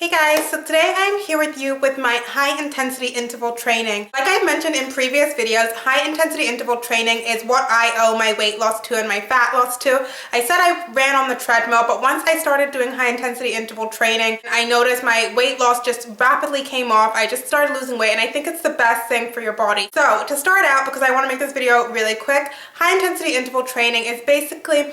Hey guys, so today I'm here with you with my high intensity interval training. Like I've mentioned in previous videos, high intensity interval training is what I owe my weight loss to and my fat loss to. I said I ran on the treadmill, but once I started doing high intensity interval training, I noticed my weight loss just rapidly came off. I just started losing weight and I think it's the best thing for your body. So to start out, because I want to make this video really quick, high intensity interval training is basically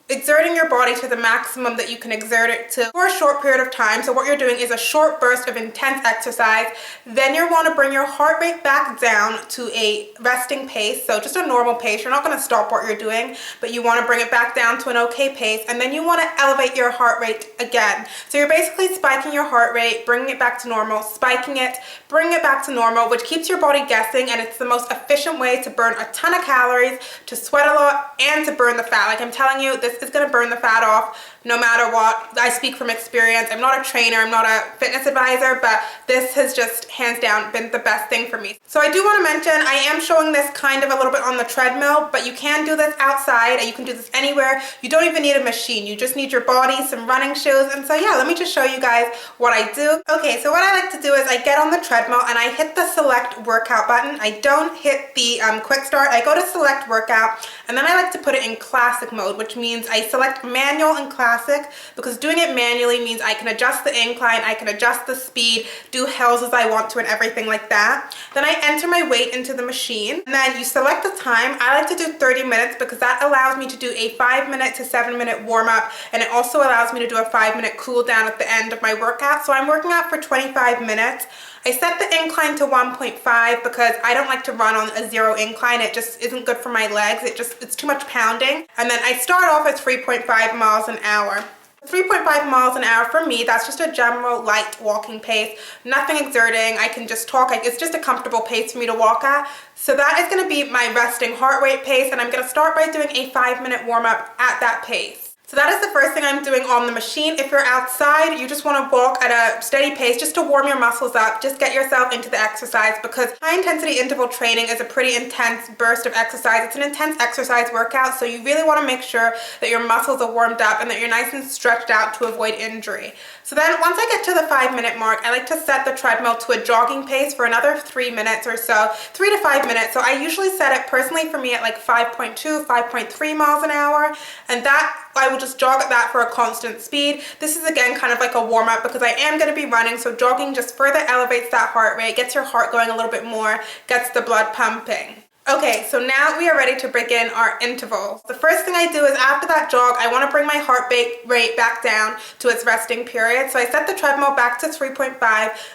exerting your body to the maximum that you can exert it to for a short period of time. So what you're doing is a short burst of intense exercise. Then you want to bring your heart rate back down to a resting pace, so just a normal pace. You're not going to stop what you're doing, but you want to bring it back down to an okay pace, and then you want to elevate your heart rate again. So you're basically spiking your heart rate, bringing it back to normal, spiking it, bringing it back to normal, which keeps your body guessing, and it's the most efficient way to burn a ton of calories, to sweat a lot, and to burn the fat. Like I'm telling you, this is going to burn the fat off no matter what. I speak from experience. I'm not a trainer, I'm not a fitness advisor, but this has just hands down been the best thing for me. So I do want to mention, I am showing this kind of a little bit on the treadmill, but you can do this outside and you can do this anywhere. You don't even need a machine. You just need your body, some running shoes. And so yeah, let me just show you guys what I do. Okay, so what I like to do is I get on the treadmill and I hit the select workout button. I don't hit the quick start. I go to select workout, and then I like to put it in classic mode, which means I select manual and classic, because doing it manually means I can adjust the incline, I can adjust the speed, do hills as I want to and everything like that. Then I enter my weight into the machine, and then you select the time. I like to do 30 minutes because that allows me to do a 5-minute to 7-minute warm-up, and it also allows me to do a 5-minute cool down at the end of my workout. So I'm working out for 25 minutes. I set the incline to 1.5 because I don't like to run on a zero incline. It just isn't good for my legs. It's too much pounding. And then I start off at 3.5 miles an hour. 3.5 miles an hour for me, that's just a general light walking pace, nothing exerting. I can just talk. It's just a comfortable pace for me to walk at. So that is going to be my resting heart rate pace, and I'm going to start by doing a 5-minute warm-up at that pace. So that is the first thing I'm doing on the machine. If you're outside, you just want to walk at a steady pace just to warm your muscles up, just get yourself into the exercise, because high intensity interval training is a pretty intense burst of exercise. It's an intense exercise workout, so you really want to make sure that your muscles are warmed up and that you're nice and stretched out to avoid injury. So then once I get to the 5-minute mark, I like to set the treadmill to a jogging pace for another 3 minutes or so, 3 to 5 minutes. So I usually set it personally for me at like 5.2, 5.3 miles an hour, and that I will just jog at that for a constant speed. This is again kind of like a warm-up because I am going to be running, so jogging just further elevates that heart rate, gets your heart going a little bit more, gets the blood pumping. Okay, so now we are ready to begin our intervals. The first thing I do is after that jog, I want to bring my heart rate back down to its resting period. So I set the treadmill back to 3.5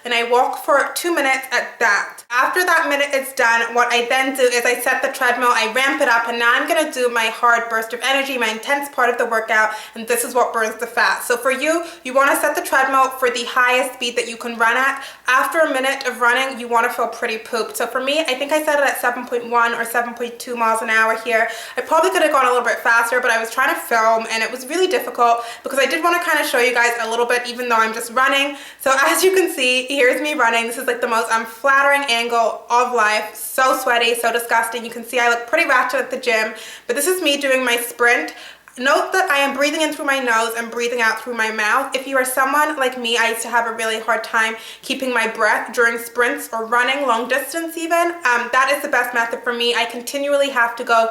and I walk for 2 minutes at that. After that minute is done, what I then do is I set the treadmill, I ramp it up, and now I'm going to do my hard burst of energy, my intense part of the workout, and this is what burns the fat. So for you, you want to set the treadmill for the highest speed that you can run at. After a minute of running, you want to feel pretty pooped. So for me, I think I set it at 7.1 or 7.2 miles an hour here. I probably could have gone a little bit faster, but I was trying to film and it was really difficult because I did want to kind of show you guys a little bit even though I'm just running. So as you can see, here's me running. This is like the most unflattering angle of life. So sweaty, so disgusting. You can see I look pretty ratchet at the gym, but this is me doing my sprint. Note that I am breathing in through my nose and breathing out through my mouth. If you are someone like me, I used to have a really hard time keeping my breath during sprints or running long distance even. That is the best method for me. I continually have to go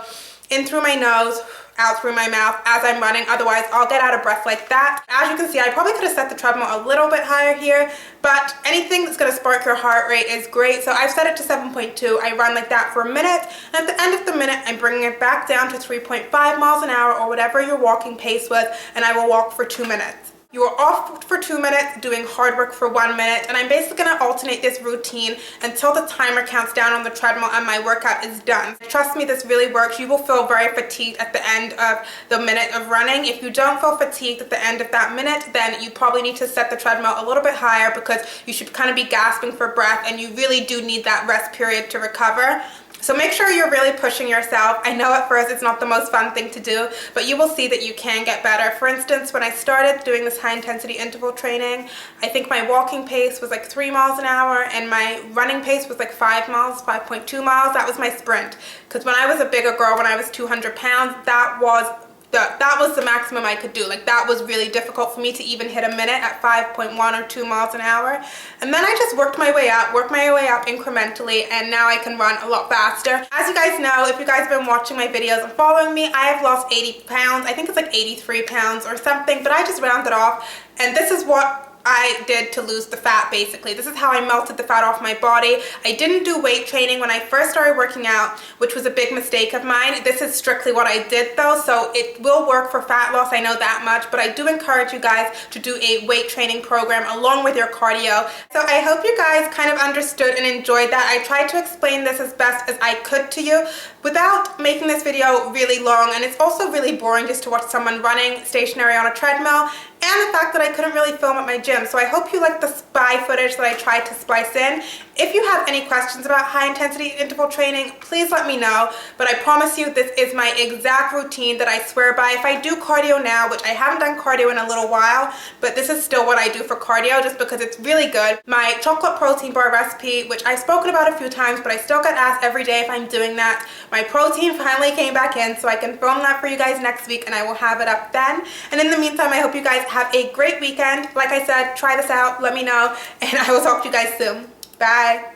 in through my nose, out through my mouth as I'm running, otherwise I'll get out of breath like that. As you can see, I probably could have set the treadmill a little bit higher here, but anything that's going to spark your heart rate is great. So I've set it to 7.2. I run like that for a minute, and at the end of the minute, I'm bringing it back down to 3.5 miles an hour or whatever your walking pace was, and I will walk for 2 minutes. You are off for 2 minutes, doing hard work for 1 minute, and I'm basically going to alternate this routine until the timer counts down on the treadmill and my workout is done. Trust me, this really works. You will feel very fatigued at the end of the minute of running. If you don't feel fatigued at the end of that minute, then you probably need to set the treadmill a little bit higher because you should kind of be gasping for breath, and you really do need that rest period to recover. So make sure you're really pushing yourself. I know at first it's not the most fun thing to do, but you will see that you can get better. For instance, when I started doing this high intensity interval training, I think my walking pace was like 3 miles an hour and my running pace was like 5 miles, 5.2 miles. That was my sprint. Because when I was a bigger girl, when I was 200 pounds, that was that was the maximum I could do. Like, that was really difficult for me to even hit a minute at 5.1 or 2 miles an hour. And then I just worked my way up incrementally, and now I can run a lot faster. As you guys know, if you guys have been watching my videos and following me, I have lost 80 pounds. I think it's like 83 pounds or something, but I just rounded off, and this is what I did to lose the fat. Basically, this is how I melted the fat off my body. I didn't do weight training when I first started working out, which was a big mistake of mine. This is strictly what I did though, so it will work for fat loss, I know that much, but I do encourage you guys to do a weight training program along with your cardio. So I hope you guys kind of understood and enjoyed that. I tried to explain this as best as I could to you without making this video really long, and it's also really boring just to watch someone running stationary on a treadmill, and the fact that I couldn't really film at my gym. So I hope you like the spy footage that I tried to splice in. If you have any questions about high intensity interval training, please let me know. But I promise you, this is my exact routine that I swear by. If I do cardio now, which I haven't done cardio in a little while, but this is still what I do for cardio just because it's really good. My chocolate protein bar recipe, which I've spoken about a few times, but I still get asked every day if I'm doing that. My protein finally came back in, so I can film that for you guys next week, and I will have it up then. And in the meantime, I hope you guys have a great weekend. Like I said, try this out, let me know, and I will talk to you guys soon. Bye.